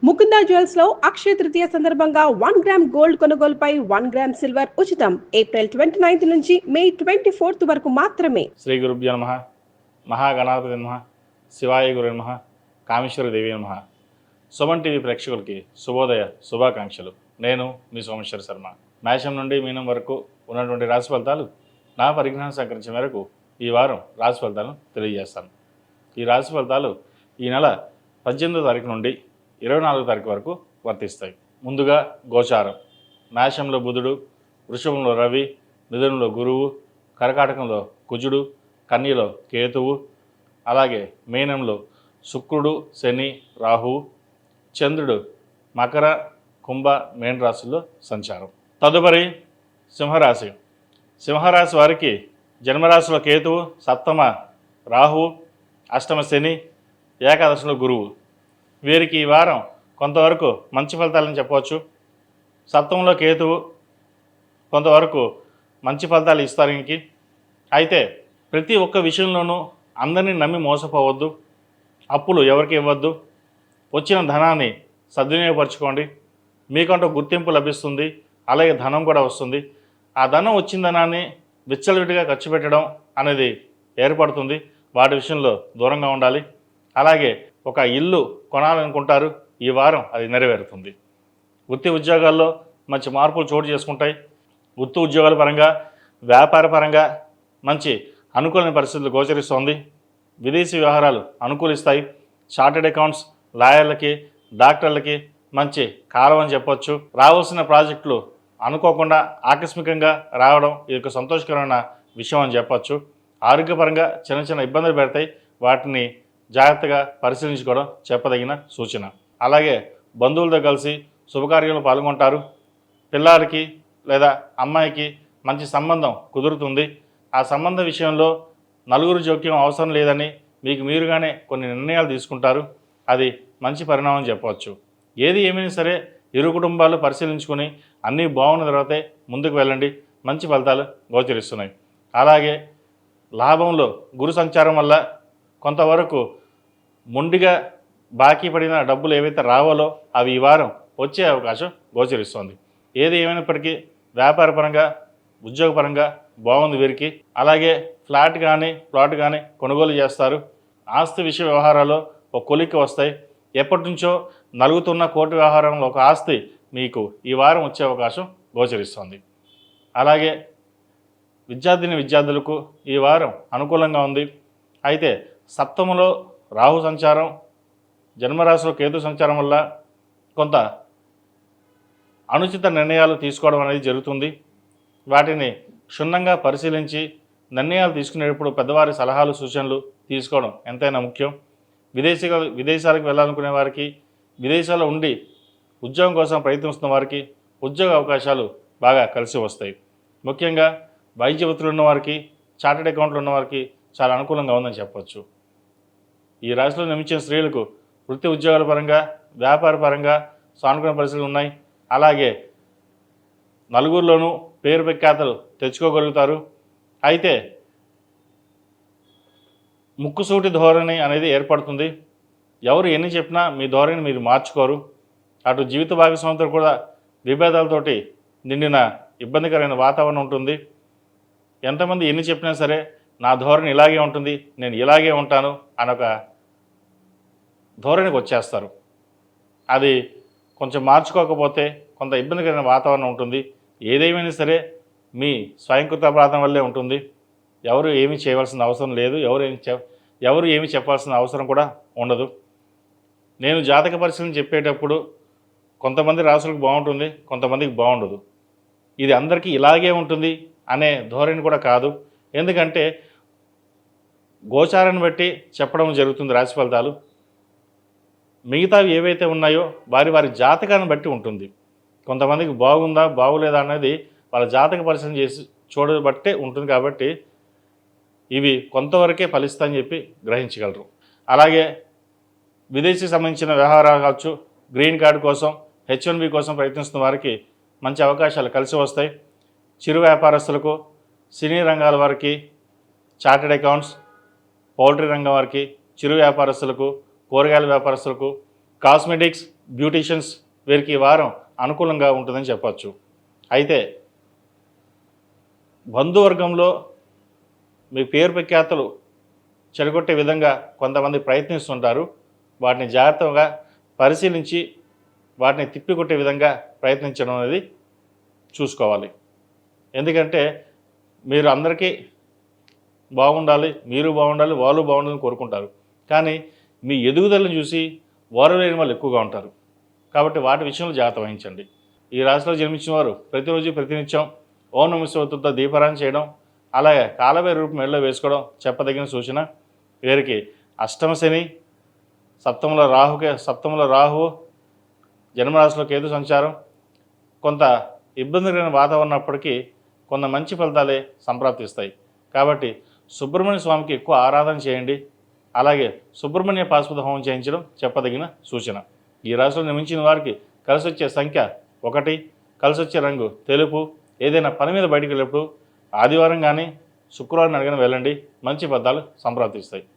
Mukunda jewels లో అక్షయ తృతీయ సందర్భంగా 1 gram gold కొనుగోలుపై 1 గ్రామ్ సిల్వర్ ఉచితం. ఏప్రిల్ 29 నుంచి మే 24 వరకు మాత్రమే. శ్రీ గురుభ్యో నమ. మహాగణాధిపతి నమ. శివాయ గురు నమ. కామేశ్వరి దేవి నమ. సుమన్ టీవీ ప్రేక్షకులకి శుభోదయ శుభాకాంక్షలు. నేను మీ సోమేశ్వర శర్మ. మేషం నుండి మీనం వరకు ఉన్నటువంటి రాశి ఫలితాలు నా పరిజ్ఞానం సేకరించిన మేరకు ఈ వారం రాశి ఫలితాలను తెలియజేస్తాను. ఈ రాశి ఫలితాలు ఈ నెల 18వ తారీఖు నుండి 24వ తారీఖు వరకు వర్తిస్తాయి. ముందుగా గోచారం. మేషంలో బుధుడు, వృషభంలో రవి, మిథునంలో గురువు, కర్కాటకంలో కుజుడు, కన్యలో కేతువు, అలాగే మీనంలో శుక్రుడు, శని, రాహువు, చంద్రుడు మకర, కుంభ, మీన రాశుల్లో సంచారం. తదుపరి సింహరాశి. సింహరాశి వారికి జన్మరాశిలో కేతువు, సప్తమ రాహువు, అష్టమ శని, ఏకాదశిలో గురువు. వీరికి ఈ వారం కొంతవరకు మంచి ఫలితాలని చెప్పవచ్చు. సప్తమంలో కేతువు కొంతవరకు మంచి ఫలితాలు ఇస్తారు ఇంకి. అయితే ప్రతి ఒక్క విషయంలోనూ అందరినీ నమ్మి మోసపోవద్దు. అప్పులు ఎవరికి ఇవ్వద్దు. వచ్చిన ధనాన్ని సద్వినియోగపరచుకోండి. మీకంటూ గుర్తింపు లభిస్తుంది, అలాగే ధనం కూడా వస్తుంది. ఆ ధనం వచ్చిన ధనాన్ని విచ్చలవిడిగా ఖర్చు పెట్టడం అనేది ఏర్పడుతుంది. వాటి విషయంలో దూరంగా ఉండాలి. అలాగే ఒక ఇల్లు కొనాలనుకుంటారు, ఈ వారం అది నెరవేరుతుంది. వృత్తి ఉద్యోగాల్లో మంచి మార్పులు చోటు చేసుకుంటాయి. వృత్తి ఉద్యోగాల పరంగా, వ్యాపార పరంగా మంచి అనుకూలమైన పరిస్థితులు గోచరిస్తోంది. విదేశీ వ్యవహారాలు అనుకూలిస్తాయి. చార్టెడ్ అకౌంట్స్, లాయర్లకి, డాక్టర్లకి మంచి కాలం అని చెప్పొచ్చు. రావాల్సిన ప్రాజెక్టులు అనుకోకుండా ఆకస్మికంగా రావడం ఇది ఒక సంతోషకరమైన విషయం అని చెప్పొచ్చు. ఆరోగ్యపరంగా చిన్న చిన్న ఇబ్బందులు పెడతాయి. వాటిని జాగ్రత్తగా పరిశీలించుకోవడం చెప్పదగిన సూచన. అలాగే బంధువులతో కలిసి శుభకార్యంలో పాల్గొంటారు. పిల్లాడికి లేదా అమ్మాయికి మంచి సంబంధం కుదురుతుంది. ఆ సంబంధ విషయంలో నలుగురు జోక్యం అవసరం లేదని మీకు మీరుగానే కొన్ని నిర్ణయాలు తీసుకుంటారు. అది మంచి పరిణామం చెప్పవచ్చు. ఏది ఏమైనా సరే ఇరు కుటుంబాలు పరిశీలించుకొని అన్నీ బాగున్న తర్వాతే ముందుకు వెళ్ళండి. మంచి ఫలితాలు గోచరిస్తున్నాయి. అలాగే లాభంలో గురు సంచారం వల్ల కొంతవరకు మొండిగా బాకీ పడిన డబ్బులు ఏవైతే రావాలో అవి ఈ వారం వచ్చే అవకాశం గోచరిస్తోంది. ఏది ఏమైనప్పటికీ వ్యాపారపరంగా, ఉద్యోగపరంగా బాగుంది వీరికి. అలాగే ఫ్లాట్ కానీ ప్లాట్ కానీ కొనుగోలు చేస్తారు. ఆస్తి విషయ వ్యవహారాల్లో ఒక కొలిక్కి వస్తాయి. ఎప్పటి నుంచో నలుగుతున్న కోర్టు వ్యవహారంలో ఒక ఆస్తి మీకు ఈ వారం వచ్చే అవకాశం గోచరిస్తోంది. అలాగే విద్యార్థులకు ఈ వారం అనుకూలంగా ఉంది. అయితే సప్తమలో రాహు సంచారం, జన్మరాశిలో కేతు సంచారం వల్ల కొంత అనుచిత నిర్ణయాలు తీసుకోవడం అనేది జరుగుతుంది. వాటిని క్షుణ్ణంగా పరిశీలించి నిర్ణయాలు తీసుకునేటప్పుడు పెద్దవారి సలహాలు, సూచనలు తీసుకోవడం ఎంతైనా ముఖ్యం. విదేశాలకు వెళ్ళాలనుకునే వారికి, విదేశాల్లో ఉండి ఉద్యోగం కోసం ప్రయత్నిస్తున్న వారికి ఉద్యోగ అవకాశాలు బాగా కలిసి వస్తాయి. ముఖ్యంగా వైద్య వృత్తులు ఉన్నవారికి, చార్టెడ్ అకౌంట్లు ఉన్నవారికి చాలా అనుకూలంగా ఉందని చెప్పవచ్చు. ఈ రాశిలో నిర్మించిన స్త్రీలకు వృత్తి ఉద్యోగాల పరంగా, వ్యాపార పరంగా సానుకూల పరిస్థితులు ఉన్నాయి. అలాగే నలుగురిలోనూ పేరు ప్రఖ్యాతలు తెచ్చుకోగలుగుతారు. అయితే ముక్కుసూటి ధోరణి అనేది ఏర్పడుతుంది. ఎవరు ఎన్ని చెప్పినా మీ ధోరణిని మీరు మార్చుకోరు. అటు జీవిత భాగస్వామితో కూడా విభేదాలతోటి నిండిన ఇబ్బందికరమైన వాతావరణం ఉంటుంది. ఎంతమంది ఎన్ని చెప్పినా సరే నా ధోరణి ఇలాగే ఉంటుంది, నేను ఇలాగే ఉంటాను అనొక ధోరణికి వచ్చేస్తారు. అది కొంచెం మార్చుకోకపోతే కొంత ఇబ్బందికరమైన వాతావరణం ఉంటుంది. ఏదేమైనా సరే మీ స్వయంకృత అపరాధం వల్లే ఉంటుంది. ఎవరు ఏమీ చేయవలసిన అవసరం లేదు. ఎవరు ఏమీ చెప్పాల్సిన అవసరం కూడా ఉండదు. నేను జాతక పరిశీలన చెప్పేటప్పుడు కొంతమంది రాసులకు బాగుంటుంది, కొంతమందికి బాగుండదు. ఇది అందరికీ ఇలాగే ఉంటుంది అనే ధోరణి కూడా కాదు. ఎందుకంటే గోచారాన్ని బట్టి చెప్పడం జరుగుతుంది రాశి ఫలితాలు. మిగతావి ఏవైతే ఉన్నాయో వారి వారి జాతకాన్ని బట్టి ఉంటుంది. కొంతమందికి బాగుందా బాగులేదా అనేది వాళ్ళ జాతక పరిశీలన చేసి చూడబట్టే ఉంటుంది. కాబట్టి ఇవి కొంతవరకే ఫలిస్తాయని చెప్పి గ్రహించగలరు. అలాగే విదేశీకి సంబంధించిన వ్యవహారాలు కావచ్చు, గ్రీన్ కార్డు కోసం, H1B కోసం ప్రయత్నిస్తున్న వారికి మంచి అవకాశాలు కలిసి వస్తాయి. చిరు వ్యాపారస్తులకు, సినీ రంగాల వారికి, చార్టెడ్ అకౌంట్స్, పౌల్ట్రీ రంగం వారికి, చిరు వ్యాపారస్తులకు, కూరగాయల వ్యాపారస్తులకు, కాస్మెటిక్స్, బ్యూటీషియన్స్ వీరికి ఈ వారం అనుకూలంగా ఉంటుందని చెప్పచ్చు. అయితే బంధువర్గంలో మీ పేరు ప్రఖ్యాతలు చెడగొట్టే విధంగా కొంతమంది ప్రయత్నిస్తుంటారు. వాటిని జాగ్రత్తగా పరిశీలించి వాటిని తిప్పికొట్టే విధంగా ప్రయత్నించడం అనేది చూసుకోవాలి. ఎందుకంటే మీరు అందరికీ బాగుండాలి, మీరు బాగుండాలి, వాళ్ళు బాగుండాలని కోరుకుంటారు. కానీ మీ ఎదుగుదలను చూసి వారు లేని వాళ్ళు ఎక్కువగా ఉంటారు. కాబట్టి వాటి విషయంలో జాగ్రత్త వహించండి. ఈ రాశిలో జన్మించిన వారు ప్రతిరోజు ప్రతినిత్యం ఓం నమః శివాయతో దీపారాధన చేయడం, అలాగే కాలభైరవ రూపం మెడలో వేసుకోవడం చెప్పదగిన సూచన. వీరికి అష్టమ శని, సప్తమంలో రాహువు, జన్మరాశిలో కేతు సంచారం కొంత ఇబ్బందికరమైన వాతావరణం ఉన్నప్పటికీ కొంత మంచి ఫలితాలే సంప్రాప్తిస్తాయి. కాబట్టి సుబ్రహ్మణ్య స్వామికి ఎక్కువ ఆరాధన చేయండి. అలాగే సుబ్రహ్మణ్య పాశుపత హోమం చేయించడం చెప్పదగిన సూచన. ఈ రాశిలో నిర్మించిన వారికి కలిసి వచ్చే సంఖ్య 1, కలిసి వచ్చే రంగు తెలుపు. ఏదైనా పని మీద బయటికి వెళ్ళినప్పుడు ఆదివారం కానీ శుక్రవారం అడిగిన వెళ్ళండి, మంచి ఫలితాలు సంప్రాప్తిస్తాయి.